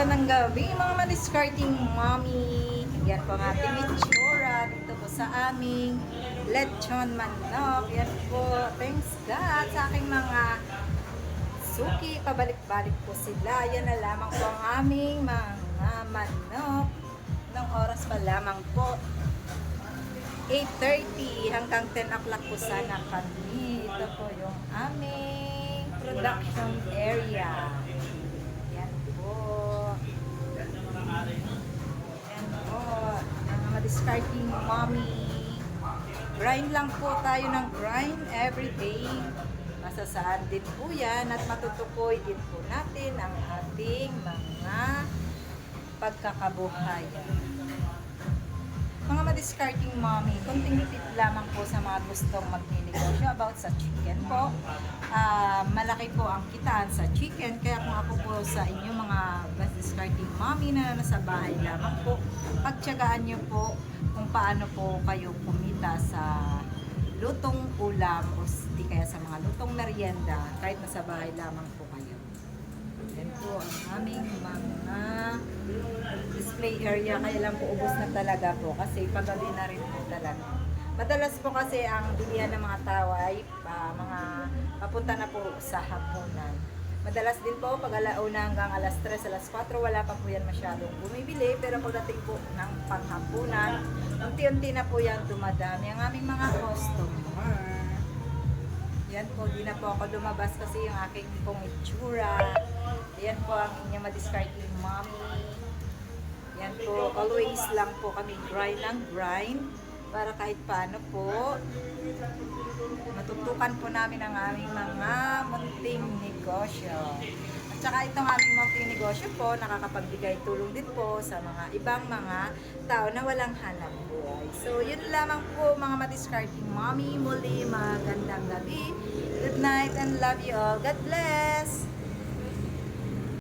Magandang gabi mga madiscarding mommy. Yan po ang ating itsura dito po sa aming lechon manok. Yan po, thanks God sa aking mga suki. Pabalik-balik po sila. Yan na lamang po ang aming mga manok. Ng oras pa lamang po 8:30 hanggang 10 o'clock po sana kami. Ito po yung aming production area. Yan po. Mga discarding mommy. Grind lang po tayo ng grind everyday. Masasaan din po yan at matutukoy din po natin ang ating mga pagkakabuhayan. Mga madiscarding mommy, konting tip lamang po sa mga gustong magninegosyo about sa chicken po. Malaki po ang kitaan sa chicken, kaya kung ako po sa inyo mga madiscarding mommy na nasa bahay lamang po, pagtiyagaan nyo po kung paano po kayo kumita sa lutong ulam o di kaya sa mga lutong merienda kahit nasa bahay lamang po kayo. Yan po ang aming mga display area, kaya lang po ubos na talaga po kasi pagabi na rin po talaga. Madalas po kasi ang bilihan ng mga tao ay mga papunta na po sa hapunan. Madalas din po pag alauna hanggang alas 3, alas 4, wala pa po yan masyadong bumibili, pero pagdating po ng panghapunan, unti-unti na po yan dumadami ang aming mga customer. Yan po, di na po ako lumabas kasi yung aking pong itsura. Yan po ang inyong madiscarding mommy. Yan po, always lang po kami grind ng grind para kahit paano po matutukan po namin ang aming mga munting negosyo. At saka itong aming munting negosyo po, nakakapagbigay tulong din po sa mga ibang mga tao na walang hanap buhay. So, yun lamang po mga madiscarding mommy. Muli, magandang gabi. Good night and love you all. God bless!